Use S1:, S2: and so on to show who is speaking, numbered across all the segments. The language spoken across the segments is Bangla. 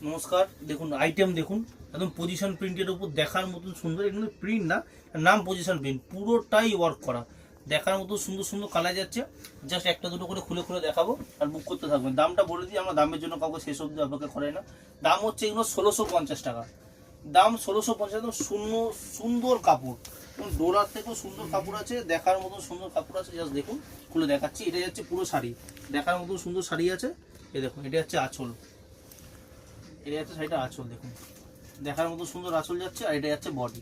S1: নমস্কার, দেখুন আইটেম দেখুন, একদম পজিশন প্রিন্টের উপর দেখার মতন সুন্দর। এগুলো প্রিন্ট না, নাম পজিশন প্রিন্ট, পুরোটাই ওয়ার্ক করা, দেখার মতো সুন্দর সুন্দর কালার যাচ্ছে। জাস্ট একটা দুটো করে খুলে খুলে দেখাবো আর বুক করতে থাকবেন। দামটা বলে দিই, আমরা দামের জন্য কাউকে শেষ অবধি অপেক্ষা করে না। দাম হচ্ছে এগুলো 1650 টাকা, দাম 1650। একদম সুন্দর কাপড়, ডোরার থেকেও সুন্দর কাপড় আছে, দেখার মতো সুন্দর কাপড় আছে। জাস্ট দেখুন, খুলে দেখাচ্ছি। এটা যাচ্ছে পুরো শাড়ি, দেখার মতো সুন্দর শাড়ি আছে। এই দেখুন, এটা হচ্ছে আঁচল, এটা যাচ্ছে শাড়িটা আঁচল, দেখুন দেখার মতো সুন্দর আঁচল যাচ্ছে। আর এটা যাচ্ছে বডি,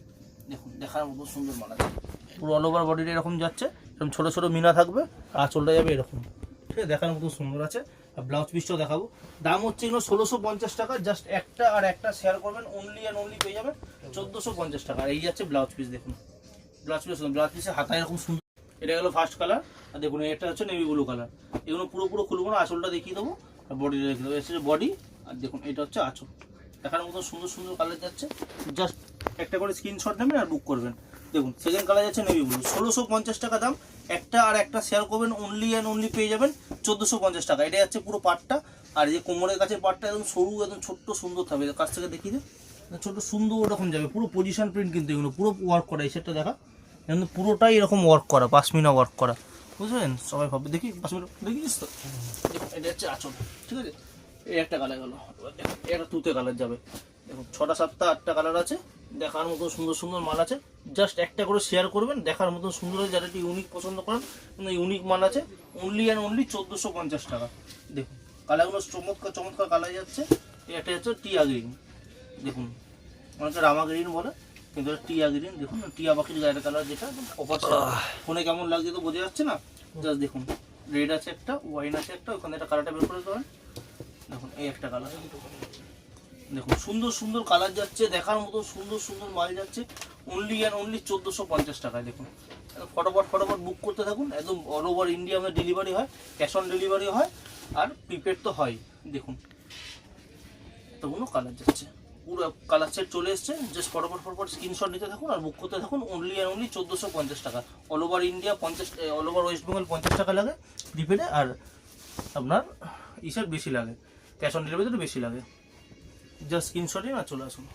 S1: দেখুন দেখার মতো সুন্দর মালা যাচ্ছে। পুরো অল ওভার বডিটা এরকম যাচ্ছে, এরকম ছোটো ছোটো মিনা থাকবে, আর আঁচলটা যাবে এরকম। ঠিক আছে, দেখার মতো সুন্দর আছে। আর ব্লাউজ পিসটাও দেখাবো। দাম হচ্ছে এগুলো 1650 টাকা। জাস্ট একটা আর একটা শেয়ার করবেন, অনলি অ্যান্ড অনলি পেয়ে যাবেন 1450 টাকা। আর এই যাচ্ছে ব্লাউজ পিস, দেখুন ব্লাউজ পিসের হাতায় এরকম সুন্দর। এটা গেলো ফার্স্ট কালার। আর দেখুন এটা হচ্ছে নেভি ব্লু কালার। এগুলো পুরো খুলবো না, আঁচলটা দেখিয়ে দেবো আর বডিটা দেখিয়ে দেবো। এসে বডি, আর দেখুন এটা হচ্ছে আঁচল। দেখার মতো সুন্দর সুন্দর কালার যাচ্ছে। জাস্ট একটা করে স্ক্রিনশট নেবেন আর বুক করবেন। দেখুন সেকেন্ড কালার যাচ্ছে নেভি ব্লু, 1650 টাকা দাম। একটা আর একটা শেয়ার করবেন, অনলি অ্যান্ড অনলি পেয়ে যাবেন 1450 টাকা। এটা যাচ্ছে পুরো পাটটা। আর যে কোমরের কাছে পাটটা একদম সরু, একদম ছোট্ট সুন্দর থাকবে। কাছ থেকে দেখিয়ে দেয়, ছোট্ট সুন্দর ওরকম যাবে। পুরো পজিশন প্রিন্ট, কিন্তু এগুলো পুরো ওয়ার্ক করা। এই সেটটা দেখা, কিন্তু পুরোটাই এরকম ওয়ার্ক করা, পাশমিনা ওয়ার্ক করা, বুঝলেন? সবাই ভাববে দেখি পাশমিনা দেখিস তো। এটা হচ্ছে আঁচল, ঠিক আছে। এই একটা কালার গেলো, একটা তুতে কালার যাবে। দেখুন 6টা 7টা 8টা কালার আছে, দেখার মতো সুন্দর সুন্দর মাল আছে। জাস্ট একটা করে শেয়ার করবেন, দেখার মতো সুন্দর আছে। যারা একটু ইউনিক পছন্দ করেন, ইউনিক মাল আছে। অনলি অ্যান্ড অনলি 1450 টাকা। দেখুন কালারগুলো চমৎকার চমৎকার কালার যাচ্ছে। একটা হচ্ছে টিয়া গ্রিন, দেখুন অনেকটা রামা গ্রিন বলে, কিন্তু টিয়া গ্রিন। দেখুন টিয়া পাখির গায়ের কালার, যেটা অপার ফোনে কেমন লাগছে তো বোঝা যাচ্ছে না। জাস্ট দেখুন, রেড আছে একটা, ওয়াইন আছে একটা, ওখানে একটা কালারটা বের করে দেবেন। দেখুন এই একটা কালার, দেখুন সুন্দর সুন্দর কালার যাচ্ছে, দেখার মতো সুন্দর সুন্দর মাল যাচ্ছে। অনলি অ্যান্ড অনলি 1450 টাকায়। দেখুন ফটোফট বুক করতে থাকুন। একদম অল ওভার ইন্ডিয়া আমাদের ডেলিভারি হয়, ক্যাশ অন ডেলিভারি হয়, আর প্রিপেড তো হয়। দেখুন এতগুলো কালার যাচ্ছে, পুরো কালার সেট চলে এসছে। জাস্ট ফটোফট স্ক্রিনশট নিতে থাকুন আর বুক করতে থাকুন। অনলি অ্যান্ড অনলি 1450 টাকা। All over India 50, all over West Bengal 50 টাকা লাগে প্রিপেডে। আর আপনার ইসের বেশি লাগে, ক্যাশ অন ডেলিভারিতে বেশি লাগে। জাস্ট স্ক্রিনশটই না চলে আসুন।